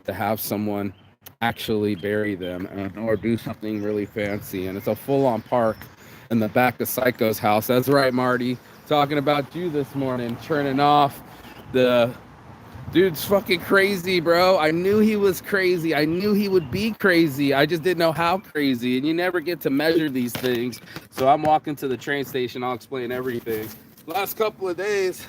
to have someone actually bury them or do something really fancy. And it's a full-on park in the back of Psycho's house. That's right, Marty. Talking about you this morning, turning off the dude's fucking crazy, bro. I knew he was crazy. I knew he would be crazy. I just didn't know how crazy. And you never get to measure these things. So I'm walking to the train station. I'll explain everything. Last couple of days,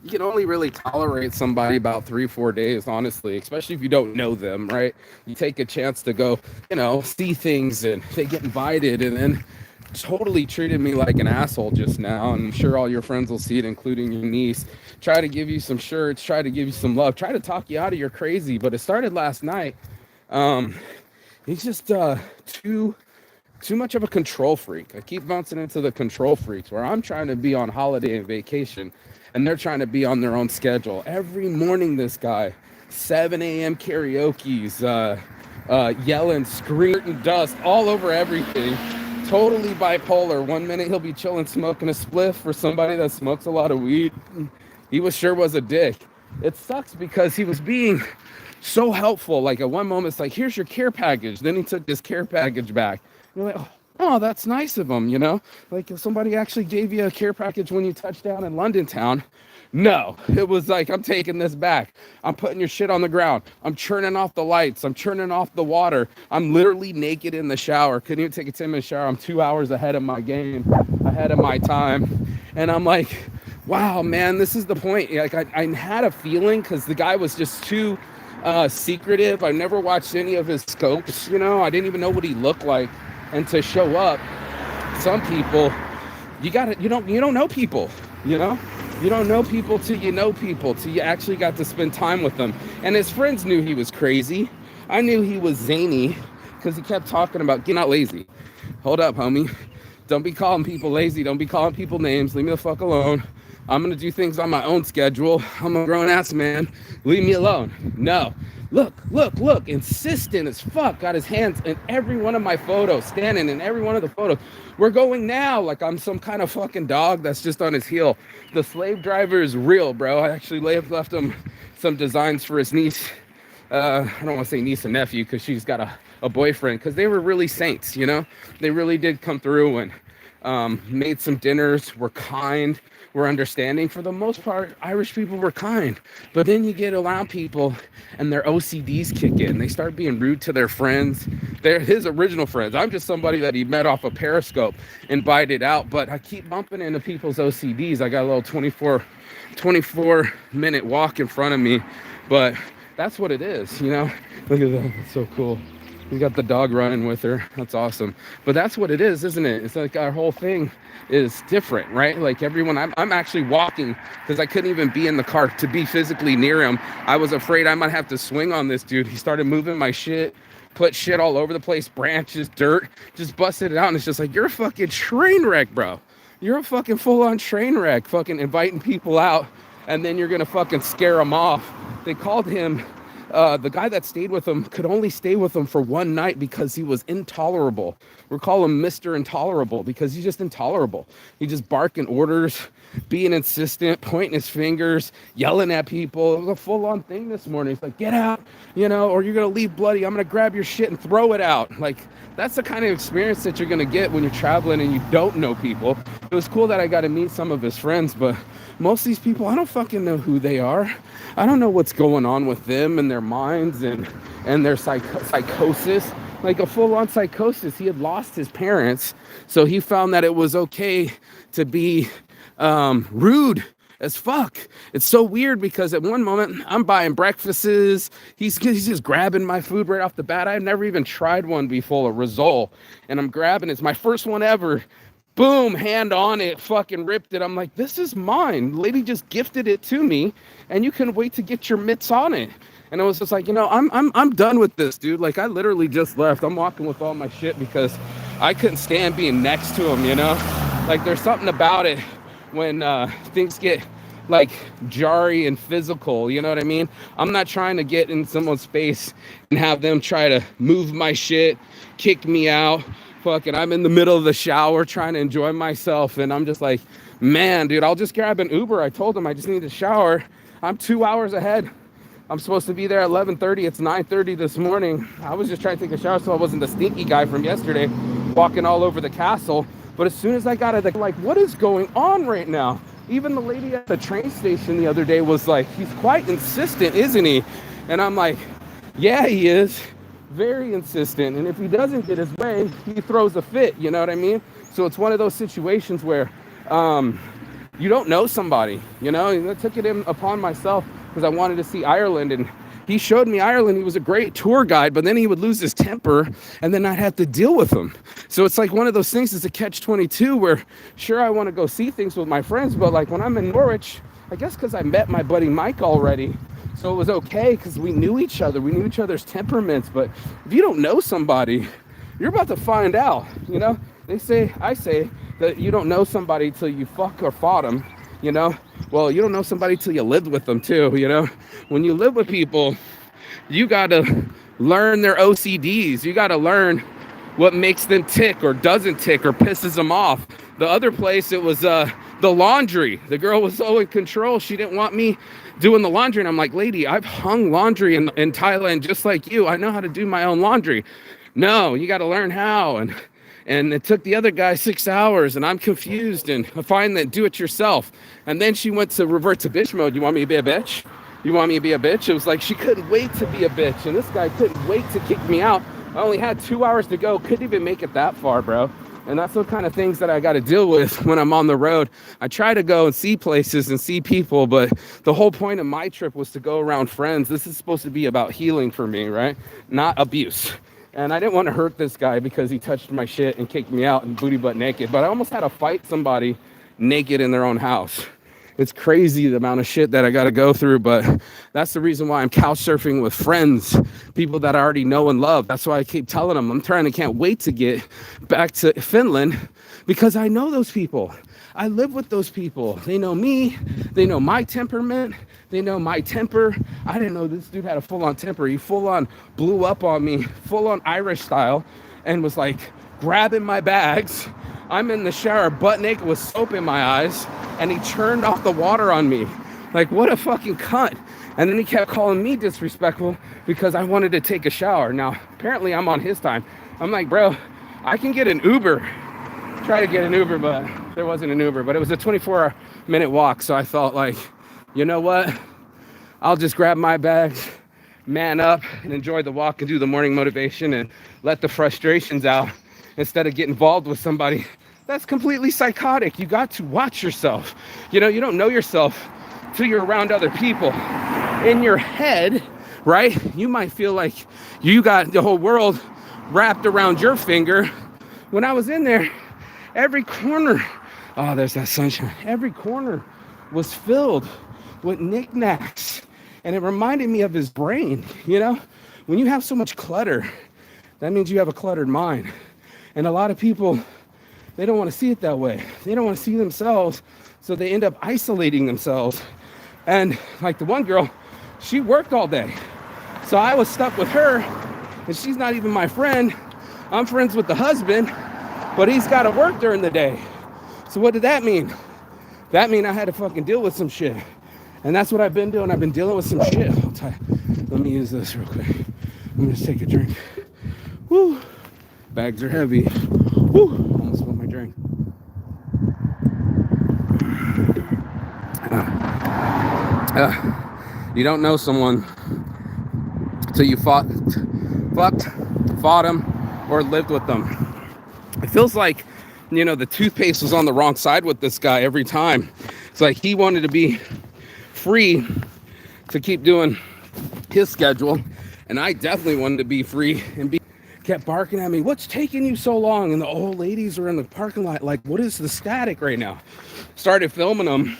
you can only really tolerate somebody about 3-4 days, honestly, especially if you don't know them, right? You take a chance to go, see things, and they get invited, and then totally treated me like an asshole just now. And I'm sure all your friends will see it, including your niece. Try to give you some shirts, try to give you some love, try to talk you out of your crazy. But it started last night. He's just too much of a control freak. I keep bouncing into the control freaks where I'm trying to be on holiday and vacation and they're trying to be on their own schedule. Every morning, this guy, 7 a.m. karaoke's, yelling, screaming dust all over everything. Totally bipolar. One minute he'll be chilling, smoking a spliff for somebody that smokes a lot of weed. He was a dick. It sucks because he was being so helpful. Like at one moment, it's like, here's your care package. Then he took his care package back. You're like, oh, that's nice of him, Like if somebody actually gave you a care package when you touched down in London town. No, it was like, I'm taking this back. I'm putting your shit on the ground. I'm turning off the lights. I'm turning off the water. I'm literally naked in the shower. Couldn't even take a 10-minute shower. I'm 2 hours ahead of my game, ahead of my time. And I'm like, wow, man, this is the point. Like I had a feeling because the guy was just too secretive. I never watched any of his scopes. I didn't even know what he looked like. And to show up, some people, you don't know people, You don't know people till you know people, till you actually got to spend time with them. And his friends knew he was crazy. I knew he was zany because he kept talking about, get not lazy. Hold up, homie. Don't be calling people lazy. Don't be calling people names. Leave me the fuck alone. I'm going to do things on my own schedule. I'm a grown-ass man. Leave me alone. No. Look. Insistent as fuck. Got his hands in every one of my photos. Standing in every one of the photos. We're going now. Like I'm some kind of fucking dog that's just on his heel. The slave driver is real, bro. I actually left him some designs for his niece. I don't want to say niece and nephew because she's got a boyfriend. Because they were really saints, They really did come through and made some dinners. Were kind. Were understanding. For the most part, Irish people were kind. But then you get around people and their OCDs kick in. They start being rude to their friends. They're his original friends. I'm just somebody that he met off a Periscope, invited out. But I keep bumping into people's OCDs. I got a little 24 minute walk in front of me. But that's what it is, Look at that. It's so cool. We got the dog running with her. That's awesome. But that's what it is, isn't it? It's like our whole thing is different, right? Like everyone, I'm actually walking because I couldn't even be in the car to be physically near him. I was afraid I might have to swing on this dude. He started moving my shit, put shit all over the place, branches, dirt, just busted it out. And it's just like, you're a fucking train wreck, bro. You're a fucking full-on train wreck, fucking inviting people out, and then you're gonna fucking scare them off. They called him the guy that stayed with him could only stay with him for one night because he was intolerable. We call him Mr. Intolerable because he's just intolerable. He just barking orders, being insistent, pointing his fingers, yelling at people. It was a full-on thing this morning. He's like, get out, or you're going to leave bloody. I'm going to grab your shit and throw it out. Like, that's the kind of experience that you're going to get when you're traveling and you don't know people. It was cool that I got to meet some of his friends, but most of these people, I don't fucking know who they are. I don't know what's going on with them and their minds and their psychosis. Like a full-on psychosis. He had lost his parents, so he found that it was okay to be rude as fuck. It's so weird because at one moment I'm buying breakfasts. He's just grabbing my food right off the bat. I've never even tried one before, a risole, and I'm grabbing it. It's my first one ever. Boom, hand on it, fucking ripped it. I'm like, this is mine. The lady just gifted it to me, and you can wait to get your mitts on it. And I was just like, I'm done with this, dude. Like, I literally just left. I'm walking with all my shit because I couldn't stand being next to him, Like, there's something about it when things get, like, jarry and physical, you know what I mean? I'm not trying to get in someone's space and have them try to move my shit, kick me out. Fucking, I'm in the middle of the shower trying to enjoy myself, and I'm just like, man, dude, I'll just grab an Uber. I told him I just need to shower. I'm 2 hours ahead. I'm supposed to be there at 11:30. It's 9:30 this morning. I was just trying to take a shower so I wasn't the stinky guy from yesterday walking all over the castle. But as soon as I got it, like, what is going on right now? Even the lady at the train station the other day was like, he's quite insistent, isn't he? And I'm like, yeah, he is. Very insistent. And if he doesn't get his way, he throws a fit. You know what I mean? So it's one of those situations where you don't know somebody. You know, and I took it upon myself because I wanted to see Ireland, and he showed me Ireland. He was a great tour guide, but then he would lose his temper, and then I'd have to deal with him. So it's like one of those things. It's a catch-22 where, sure, I want to go see things with my friends, but like when I'm in Norwich, I guess because I met my buddy Mike already, so it was okay because we knew each other. We knew each other's temperaments. But if you don't know somebody, you're about to find out. You know, I say that you don't know somebody till you fuck or fought them. You know, well, you don't know somebody till you lived with them too. You know, when you live with people, you got to learn their OCDs. You got to learn what makes them tick or doesn't tick or pisses them off. The other place, it was the laundry. The girl was so in control. She didn't want me doing the laundry. And I'm like, lady, I've hung laundry in Thailand just like you. I know how to do my own laundry. No, you got to learn how. And it took the other guy 6 hours, and I'm confused, and I find that do it yourself. And then she went to revert to bitch mode. You want me to be a bitch? You want me to be a bitch? It was like she couldn't wait to be a bitch, and this guy couldn't wait to kick me out. I only had 2 hours to go. Couldn't even make it that far, bro. And that's the kind of things that I got to deal with when I'm on the road. I try to go and see places and see people, but the whole point of my trip was to go around friends. This is supposed to be about healing for me, right? Not abuse. And I didn't want to hurt this guy because he touched my shit and kicked me out and booty butt naked. But I almost had to fight somebody naked in their own house. It's crazy the amount of shit that I got to go through. But that's the reason why I'm couch surfing with friends, people that I already know and love. That's why I keep telling them can't wait to get back to Finland because I know those people. I live with those people. They know me. They know my temperament. They know my temper. I didn't know this dude had a full-on temper. He full-on blew up on me, full-on Irish style, and was like grabbing my bags. I'm in the shower butt naked with soap in my eyes, and he turned off the water on me. Like, what a fucking cunt. And then he kept calling me disrespectful because I wanted to take a shower. Now, apparently I'm on his time. I'm like, bro, I can get an Uber. Try to get an Uber, but there wasn't an Uber. But it was a 24-minute walk, so I thought, like, you know what? I'll just grab my bags, man up, and enjoy the walk and do the morning motivation and let the frustrations out instead of get involved with somebody that's completely psychotic. You got to watch yourself. You know, you don't know yourself till you're around other people. In your head, right, you might feel like you got the whole world wrapped around your finger. When I was in there, every corner, oh, there's that sunshine. Every corner was filled with knickknacks. And it reminded me of his brain, you know? When you have so much clutter, that means you have a cluttered mind. And a lot of people, they don't want to see it that way. They don't want to see themselves, so they end up isolating themselves. And like the one girl, she worked all day. So I was stuck with her, and she's not even my friend. I'm friends with the husband, but he's got to work during the day. So what did that mean? That mean I had to fucking deal with some shit. And that's what I've been doing. I've been dealing with some shit. Let me use this real quick. Let me just take a drink. Woo. Bags are heavy. Woo. Almost spilled my drink. You don't know someone till you fought them, or lived with them. It feels like, you know, the toothpaste was on the wrong side with this guy every time. It's like he wanted to be free to keep doing his schedule, and I definitely wanted to be free and kept barking at me, what's taking you so long? And the old ladies were in the parking lot like, what is the static right now? Started filming him.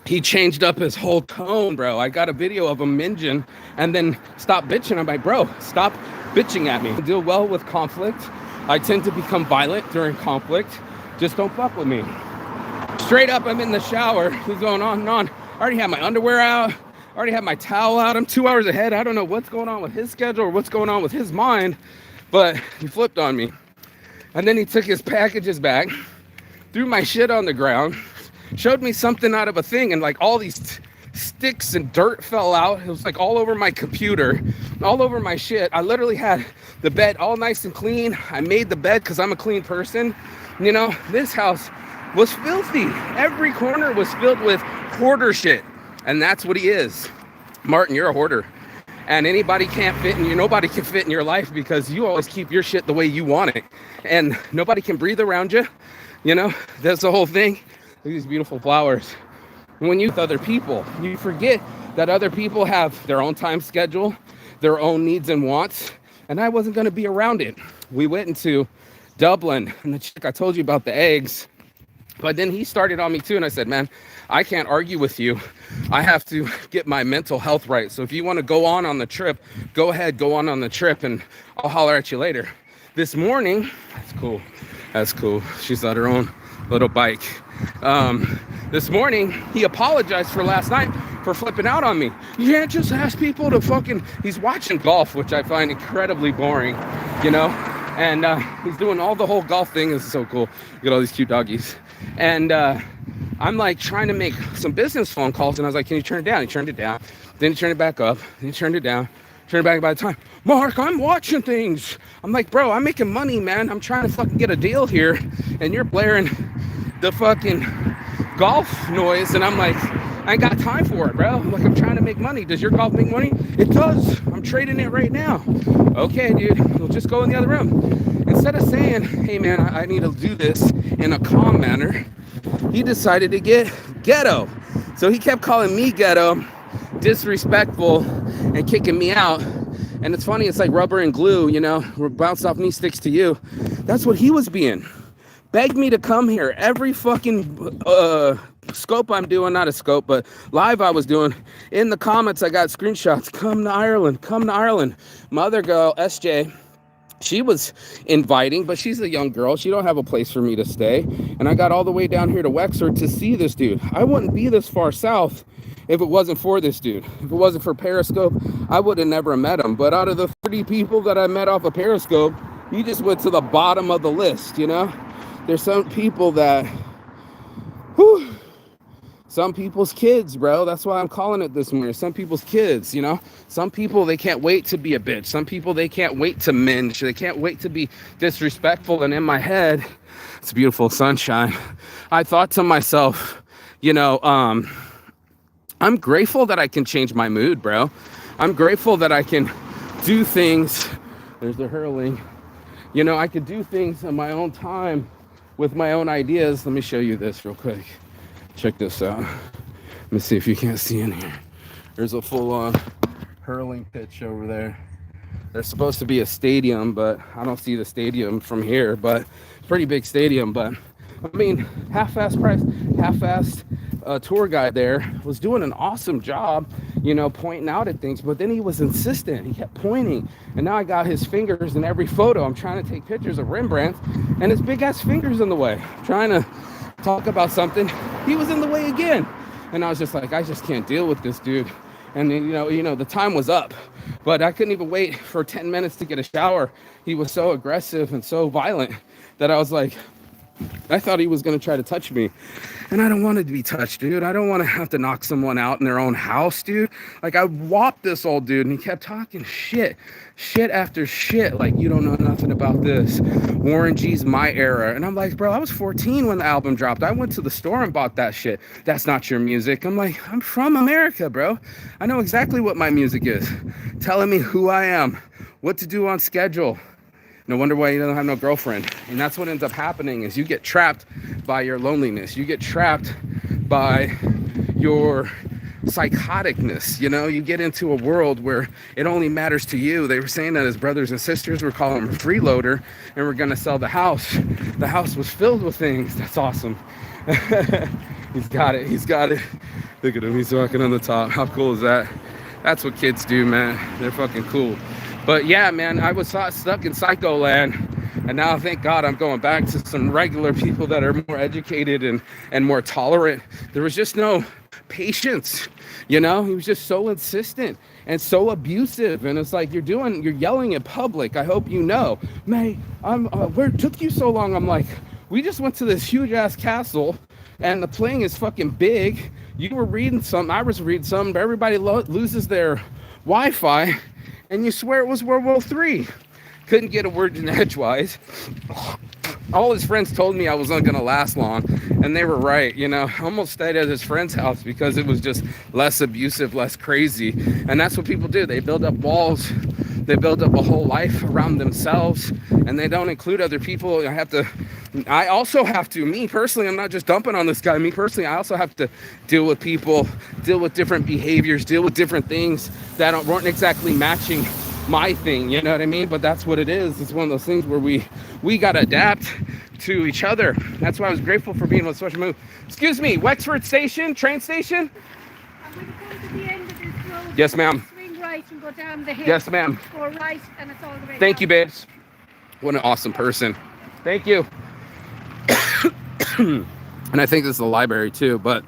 He changed up his whole tone, bro. I got a video of him minging and then stopped bitching. I'm like, bro, stop bitching at me. I deal well with conflict. I tend to become violent during conflict. Just don't fuck with me. Straight up, I'm in the shower. He's going on and on. I already have my underwear out. I already have my towel out. I'm 2 hours ahead. I don't know what's going on with his schedule or what's going on with his mind, but he flipped on me. And then he took his packages back, threw my shit on the ground, showed me something out of a thing, and like all these sticks and dirt fell out. It was like all over my computer, all over my shit. I literally had the bed all nice and clean. I made the bed because I'm a clean person. You know, this house was filthy. Every corner was filled with hoarder shit. And that's what he is. Martin, you're a hoarder. And anybody can't fit in you. Nobody can fit in your life because you always keep your shit the way you want it. And nobody can breathe around you. You know, that's the whole thing. Look at these beautiful flowers. When you with other people, you forget that other people have their own time schedule, their own needs and wants. And I wasn't going to be around it. We went into Dublin, and the chick, I told you about the eggs. But then he started on me too. And I said, man, I can't argue with you. I have to get my mental health right. So if you want to go on the trip, go ahead, go on the trip, and I'll holler at you later. This morning, that's cool. That's cool. She's on her own little bike. This morning, he apologized for last night for flipping out on me. You can't just ask people to fucking, he's watching golf, which I find incredibly boring, you know? And he's doing all the whole golf thing. This is so cool. You got all these cute doggies. And I'm like trying to make some business phone calls. And I was like, can you turn it down? He turned it down. Then he turned it back up. Then he turned it down. Turned it back by the time. Mark, I'm watching things. I'm like, bro, I'm making money, man. I'm trying to fucking get a deal here. And you're blaring the fucking golf noise. And I'm like, I ain't got time for it, bro. I'm like, I'm trying to make money. Does your golf make money? It does. I'm trading it right now. Okay, dude. We'll just go in the other room. Instead of saying, hey, man, I need to do this in a calm manner, he decided to get ghetto. So he kept calling me ghetto, disrespectful, and kicking me out. And it's funny, it's like rubber and glue, you know, bounce off me, sticks to you. That's what he was being. Begged me to come here. Every fucking scope I'm doing, not a scope, but live I was doing, in the comments I got screenshots. Come to Ireland, come to Ireland. My other girl, SJ, she was inviting, but she's a young girl. She don't have a place for me to stay. And I got all the way down here to Wexford to see this dude. I wouldn't be this far south if it wasn't for this dude. If it wasn't for Periscope, I would have never met him. But out of the 30 people that I met off of Periscope, he just went to the bottom of the list, you know? There's some people that, whew, some people's kids, bro. That's why I'm calling it this morning. Some people's kids, you know? Some people, they can't wait to be a bitch. Some people, they can't wait to minge. They can't wait to be disrespectful. And in my head, it's beautiful sunshine. I thought to myself, you know, I'm grateful that I can change my mood, bro. I'm grateful that I can do things. There's the hurling. You know, I could do things in my own time with my own ideas. Let me show you this real quick. Check this out. Let me see if you can't see in here. There's a full-on hurling pitch over there. There's supposed to be a stadium, but I don't see the stadium from here, but it's a pretty big stadium. But I mean, half-assed price, half-assed tour guide there was doing an awesome job, you know, pointing out at things, but then he was insistent. He kept pointing, and now I got his fingers in every photo. I'm trying to take pictures of Rembrandt, and his big-ass fingers in the way. I'm trying to talk about something, he was in the way again. And I was just like, I just can't deal with this dude. And then, you know, the time was up, but I couldn't even wait for 10 minutes to get a shower. He was so aggressive and so violent that I was like, I thought he was going to try to touch me. And I don't want to be touched, dude. I don't want to have to knock someone out in their own house, dude. Like, I whopped this old dude, and he kept talking shit after shit. Like, you don't know nothing about this. Warren G's My Era. And I'm like, bro, I was 14 when the album dropped. I went to the store and bought that shit. That's not your music. I'm like, I'm from America, bro. I know exactly what my music is. Telling me who I am, what to do on schedule. No wonder why you don't have no girlfriend. And that's what ends up happening is you get trapped by your loneliness. You get trapped by your psychoticness. You know, you get into a world where it only matters to you. They were saying that as brothers and sisters, we're calling him a freeloader, and we're going to sell the house. The house was filled with things. That's awesome. He's got it. He's got it. Look at him. He's walking on the top. How cool is that? That's what kids do, man. They're fucking cool. But yeah, man, I was stuck in psycho land, and now thank God I'm going back to some regular people that are more educated and more tolerant. There was just no patience, you know. He was just so insistent and so abusive, and it's like you're yelling in public. I hope you know, May, where took you so long? I'm like, we just went to this huge ass castle, and the plane is fucking big. You were reading something, I was reading something, but everybody loses their Wi-Fi, and you swear it was World War III. Couldn't get a word in edgewise. All his friends told me I wasn't going to last long, and they were right. You know, I almost stayed at his friend's house because it was just less abusive, less crazy. And that's what people do. They build up walls. They build up a whole life around themselves, and they don't include other people. I also have to, me personally, I'm not just dumping on this guy. Me personally, I also have to deal with people, deal with different behaviors, deal with different things that weren't exactly matching my thing, you know what I mean? But that's what it is. It's one of those things where we got to adapt to each other. That's why I was grateful for being on Social Move. Excuse me, Wexford Station, train station? I'm going to come to the end of this road. Yes, ma'am. Swing right and go down the hill. Yes, ma'am. Go right and it's all the way Thank down. you, babes. What an awesome person. Thank you. And I think this is the library too, but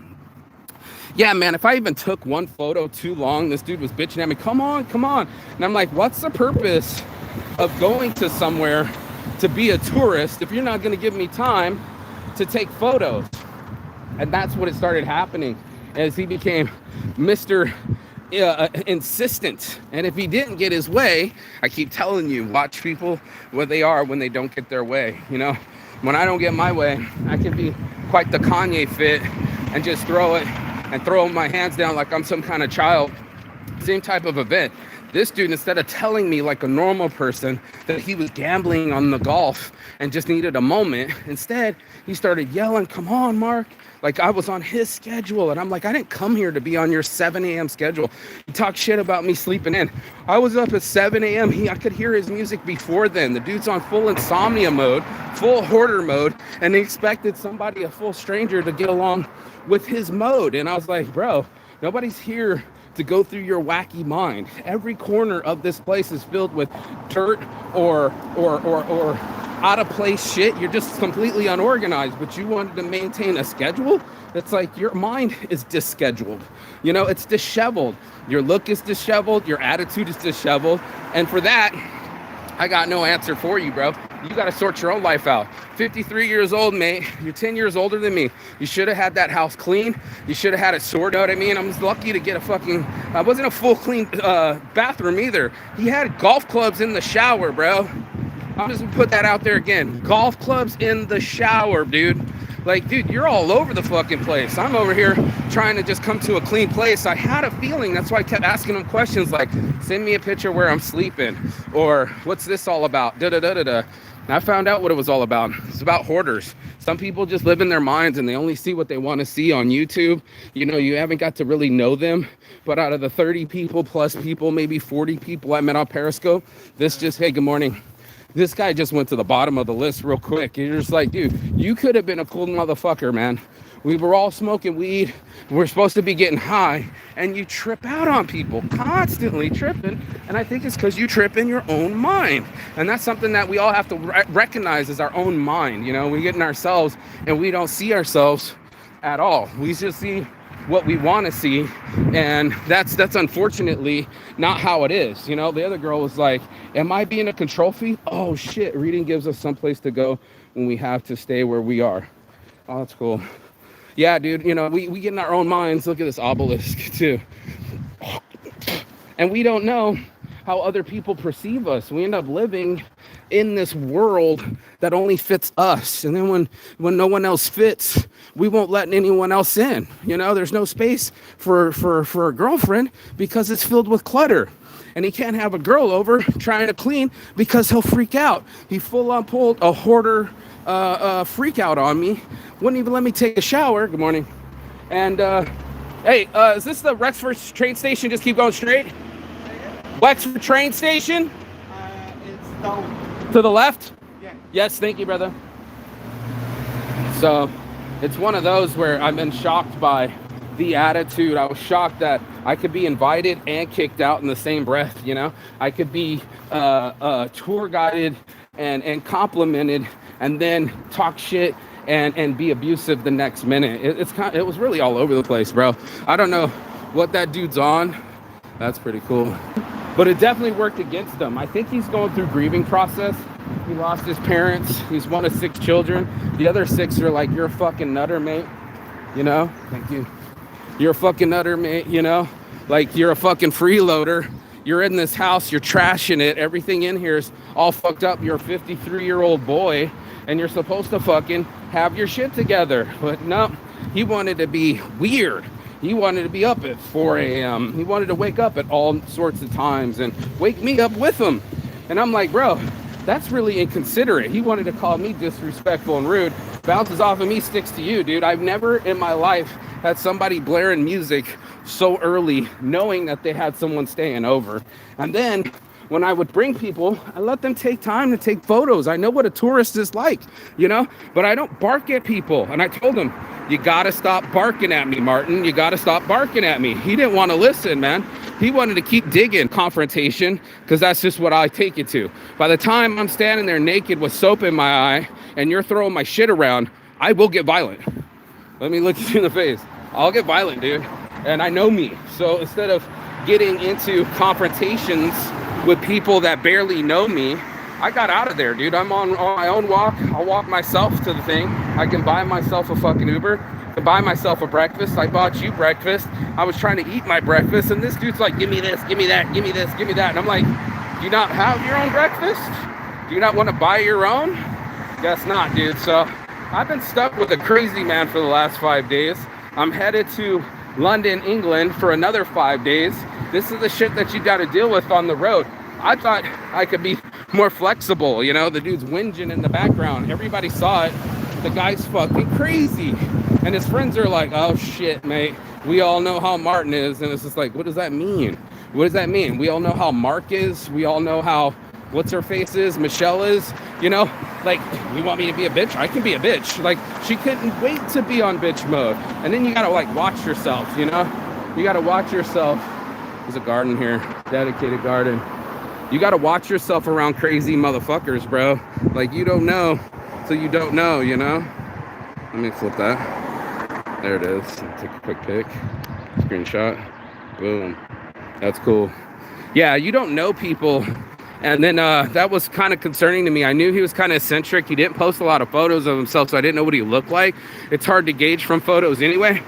yeah, man, if I even took one photo too long, this dude was bitching at me, come on. And I'm like, what's the purpose of going to somewhere to be a tourist if you're not going to give me time to take photos? And that's what it started happening as he became Mr. Insistent. And if he didn't get his way, I keep telling you, watch people what they are when they don't get their way. You know, when I don't get my way, I can be quite the Kanye fit and just throw my hands down like I'm some kind of child. Same type of event. This dude, instead of telling me like a normal person that he was gambling on the golf and just needed a moment, instead he started yelling, come on, Mark. Like I was on his schedule. And I'm like, I didn't come here to be on your 7 a.m. schedule. He talked shit about me sleeping in. I was up at 7 a.m. I could hear his music before then. The dude's on full insomnia mode, full hoarder mode, and he expected somebody, a full stranger, to get along with his mode. And I was like, bro, nobody's here to go through your wacky mind. Every corner of this place is filled with dirt or out of place shit. You're just completely unorganized, but you wanted to maintain a schedule. It's like your mind is disscheduled. You know, it's disheveled. Your look is disheveled. Your attitude is disheveled. And for that, I got no answer for you, bro. You got to sort your own life out. 53 years old, mate. You're 10 years older than me. You should have had that house clean. You should have had it sorted, know what I mean? I'm just lucky to get I wasn't a full clean bathroom either. He had golf clubs in the shower, bro. I'm just gonna put that out there again. Golf clubs in the shower, dude. Like, dude, you're all over the fucking place. I'm over here trying to just come to a clean place. I had a feeling. That's why I kept asking him questions like, send me a picture where I'm sleeping. Or, what's this all about? Da-da-da-da-da. And I found out what it was all about. It's about hoarders. Some people just live in their minds and they only see what they want to see on YouTube. You know, you haven't got to really know them. But out of the 30 people plus people, maybe 40 people I met on Periscope, hey, good morning. This guy just went to the bottom of the list real quick. You're just like, dude, you could have been a cool motherfucker, man. We were all smoking weed. We're supposed to be getting high. And you trip out on people, constantly tripping. And I think it's because you trip in your own mind. And that's something that we all have to recognize as our own mind. You know, we get in ourselves and we don't see ourselves at all. We just see what we want to see, and that's unfortunately not how it is. You know, the other girl was like, am I being a control freak? Oh shit, reading gives us some place to go when we have to stay where we are. Oh, that's cool. Yeah, dude, you know, we get in our own minds. Look at this obelisk too, and we don't know how other people perceive us. We end up living in this world that only fits us. And then when no one else fits, we won't let anyone else in. You know, there's no space for a girlfriend because it's filled with clutter. And he can't have a girl over trying to clean because he'll freak out. He full on pulled a hoarder freak out on me. Wouldn't even let me take a shower. Good morning. And hey, is this the Rexford train station? Just keep going straight. Wexford train station? It's down. To the left? Yeah. Yes, thank you, brother. So, it's one of those where I've been shocked by the attitude. I was shocked that I could be invited and kicked out in the same breath, you know? I could be tour guided and complimented and then talk shit and be abusive the next minute. It was really all over the place, bro. I don't know what that dude's on. That's pretty cool. But it definitely worked against him. I think he's going through grieving process. He lost his parents. He's one of 6 children. The other 6 are like, you're a fucking nutter, mate. You know? Thank you. You're a fucking nutter, mate, you know? Like, you're a fucking freeloader. You're in this house, you're trashing it. Everything in here is all fucked up. You're a 53-year-old boy, and you're supposed to fucking have your shit together. But no, he wanted to be weird. He wanted to be up at 4 a.m. He wanted to wake up at all sorts of times and wake me up with him. And I'm like, bro, that's really inconsiderate. He wanted to call me disrespectful and rude. Bounces off of me, sticks to you, dude. I've never in my life had somebody blaring music so early, knowing that they had someone staying over. And then when I would bring people, I let them take time to take photos. I know what a tourist is like, you know, but I don't bark at people. And I told him, you gotta stop barking at me, Martin. You gotta stop barking at me. He didn't want to listen, man. He wanted to keep digging confrontation, because that's just what I take it to. By the time I'm standing there naked with soap in my eye and you're throwing my shit around, I will get violent. Let me look you in the face. I'll get violent, dude. And I know me. So instead of getting into confrontations with people that barely know me, I got out of there, dude. I'm on my own walk. I'll walk myself to the thing. I can buy myself a fucking Uber. I can buy myself a breakfast. I bought you breakfast. I was trying to eat my breakfast, and this dude's like, give me this, give me that, give me this, give me that. And I'm like, do you not have your own breakfast? Do you not want to buy your own? Guess not, dude. So I've been stuck with a crazy man for the last 5 days. I'm headed to London, England for another 5 days. This is the shit that you got to deal with on the road. I thought I could be more flexible, you know. The dude's whinging in the background. Everybody saw it. The guy's fucking crazy. And his friends are like, oh shit, mate. We all know how Martin is. And it's just like, what does that mean? What does that mean? We all know how Mark is. We all know how, what's her face is, Michelle is, you know? Like, you want me to be a bitch? I can be a bitch. Like, she couldn't wait to be on bitch mode. And then you gotta like watch yourself, you know? You gotta watch yourself. There's a garden here, dedicated garden. You gotta watch yourself around crazy motherfuckers, bro. Like, you don't know, so you don't know, you know? Let me flip that. There it is. Take a quick pic. Screenshot. Boom. That's cool. Yeah, you don't know people. And then that was kind of concerning to me. I knew he was kind of eccentric. He didn't post a lot of photos of himself, so I didn't know what he looked like. It's hard to gauge from photos anyway.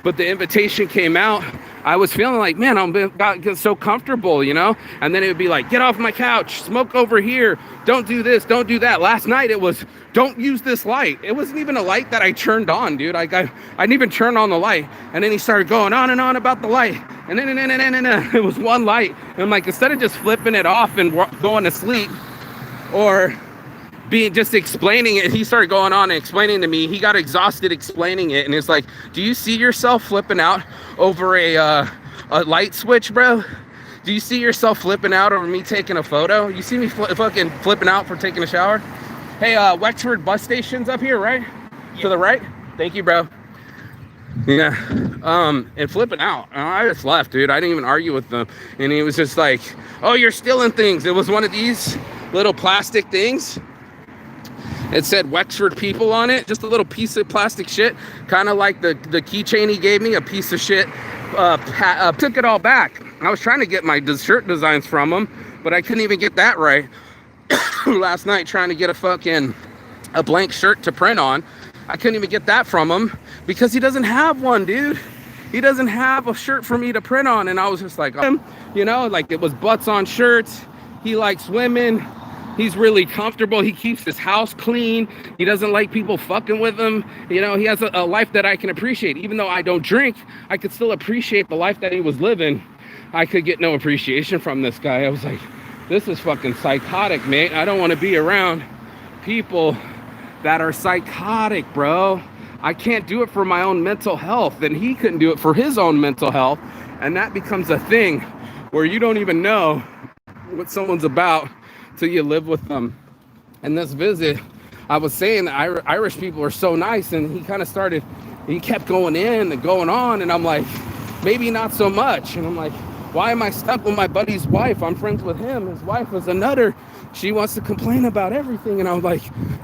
But the invitation came out. I was feeling like, man, I'm got so comfortable, you know? And then it would be like, get off my couch, smoke over here, don't do this, don't do that. Last night it was, don't use this light. It wasn't even a light that I turned on, dude. I didn't even turn on the light. And then he started going on and on about the light. And then it was one light. And I'm like, instead of just flipping it off and going to sleep, or being just explaining it, he started going on and explaining to me. He got exhausted explaining it, and it's like, do you see yourself flipping out over a light switch, bro? Do you see yourself flipping out over me taking a photo? You see me fucking flipping out for taking a shower? Hey, Wexford bus station's up here, right? Yeah. To the right? Thank you, bro. Yeah. And flipping out. I just left, dude. I didn't even argue with them. And he was just like, oh, you're stealing things. It was one of these little plastic things. It said Wexford people on it, just a little piece of plastic shit, kind of like the keychain he gave me, a piece of shit. Took it all back. I was trying to get my shirt designs from him, but I couldn't even get that right. Last night trying to get a blank shirt to print on. I couldn't even get that from him because he doesn't have one, dude. He doesn't have a shirt for me to print on. And I was just like, you know, like it was butts on shirts. He likes women. He's really comfortable. He keeps his house clean. He doesn't like people fucking with him. You know, he has a life that I can appreciate. Even though I don't drink, I could still appreciate the life that he was living. I could get no appreciation from this guy. I was like, this is fucking psychotic, mate. I don't want to be around people that are psychotic, bro. I can't do it for my own mental health, and he couldn't do it for his own mental health. And that becomes a thing where you don't even know what someone's about till you live with them. And this visit, I was saying that Irish people are so nice, and he kept going in and going on, and I'm like, maybe not so much. And I'm like, why am I stuck with my buddy's wife? I'm friends with him. His wife is a nutter. She wants to complain about everything. And I was like,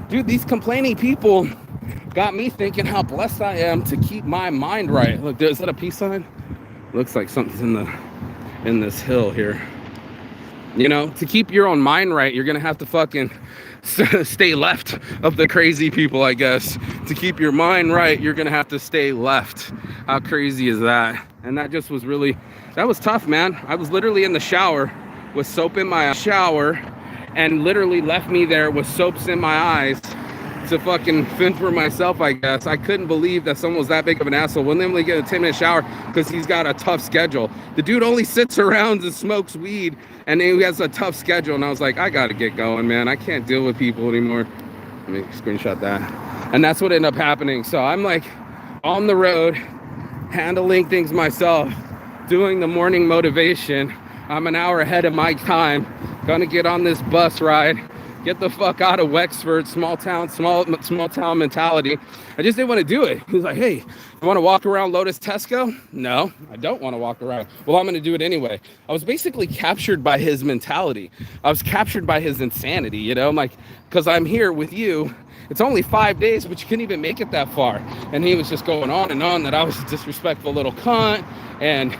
dude, these complaining people got me thinking how blessed I am to keep my mind right. Look, is that a peace sign? Looks like something's in this hill here. You know, to keep your own mind right, you're going to have to fucking stay left of the crazy people, I guess. To keep your mind right, you're going to have to stay left How crazy is that? And that just was really, that was tough, man. I was literally in the shower with soap in my shower and literally left me there with soaps in my eyes to fucking fend for myself, I guess. I couldn't believe that someone was that big of an asshole. Wouldn't only get a 10-minute shower because he's got a tough schedule. The dude only sits around and smokes weed, and he has a tough schedule. And I was like, I gotta get going, man. I can't deal with people anymore. Let me screenshot that. And that's what ended up happening. So I'm like on the road, handling things myself, doing the morning motivation. I'm an hour ahead of my time. Gonna get on this bus ride, get the fuck out of Wexford, small town mentality. I just didn't want to do it. He was like, hey, you want to walk around Lotus Tesco? No, I don't want to walk around. Well, I'm going to do it anyway. I was basically captured by his mentality. I was captured by his insanity, you know, I'm like, because I'm here with you. It's only 5 days, but you couldn't even make it that far. And he was just going on and on that I was a disrespectful little cunt, and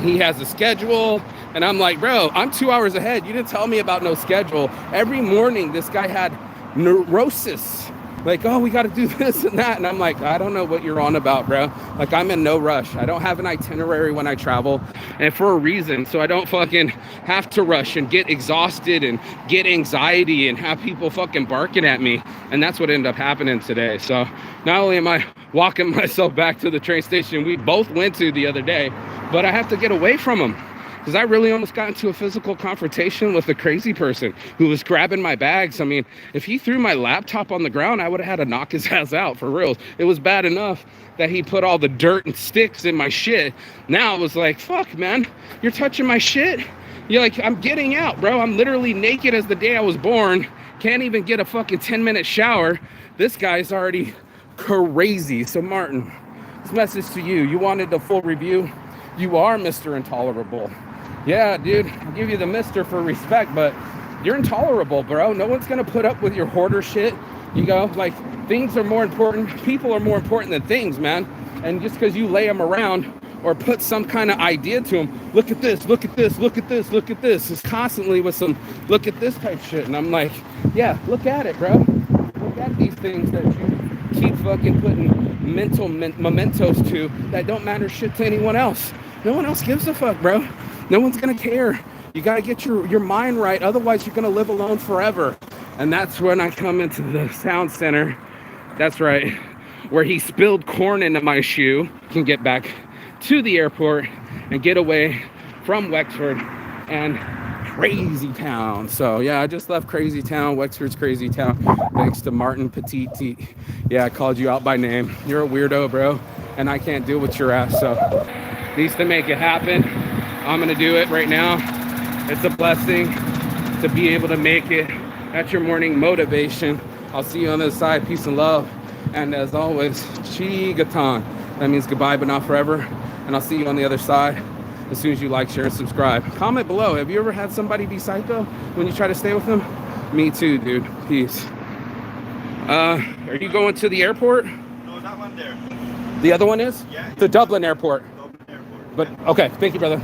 he has a schedule. And I'm like, bro, I'm 2 hours ahead. You didn't tell me about no schedule. Every morning, this guy had neurosis. Like, oh, we got to do this and that. And I'm like, I don't know what you're on about, bro. Like, I'm in no rush. I don't have an itinerary when I travel, and for a reason. So I don't fucking have to rush and get exhausted and get anxiety and have people fucking barking at me. And that's what ended up happening today. So not only am I walking myself back to the train station we both went to the other day, but I have to get away from him. Because I really almost got into a physical confrontation with a crazy person who was grabbing my bags. I mean, if he threw my laptop on the ground, I would have had to knock his ass out, for real. It was bad enough that he put all the dirt and sticks in my shit. Now it was like, fuck, man, you're touching my shit? You're like, I'm getting out, bro. I'm literally naked as the day I was born. Can't even get a fucking 10-minute shower. This guy's already crazy. So Martin, this message to you. You wanted the full review? You are Mr. Intolerable. Yeah, dude, I'll give you the mister for respect, but you're intolerable, bro. No one's going to put up with your hoarder shit. You go, like, things are more important. People are more important than things, man. And just because you lay them around or put some kind of idea to them, look at this, look at this, look at this, look at this. It's constantly with some look at this type shit. And I'm like, yeah, look at it, bro. Look at these things that you keep fucking putting mental mementos to that don't matter shit to anyone else. No one else gives a fuck, bro. No one's gonna care. You gotta get your mind right, otherwise you're gonna live alone forever. And that's when I come into the sound center. That's right, where he spilled corn into my shoe. Can get back to the airport and get away from Wexford and crazy town. So yeah, I just left crazy town. Wexford's crazy town. Thanks to Martin Petit. Yeah, I called you out by name. You're a weirdo, bro, and I can't deal with your ass. So needs to make it happen. I'm gonna do it right now. It's a blessing to be able to make it. That's your morning motivation. I'll see you on the other side. Peace and love. And as always, Chigatan. That means goodbye, but not forever. And I'll see you on the other side as soon as you like, share, and subscribe. Comment below. Have you ever had somebody be psycho when you try to stay with them? Me too, dude. Peace. Are you going to the airport? No, that one there. The other one is? Yeah. The Dublin airport. Dublin Airport. But okay, thank you, brother.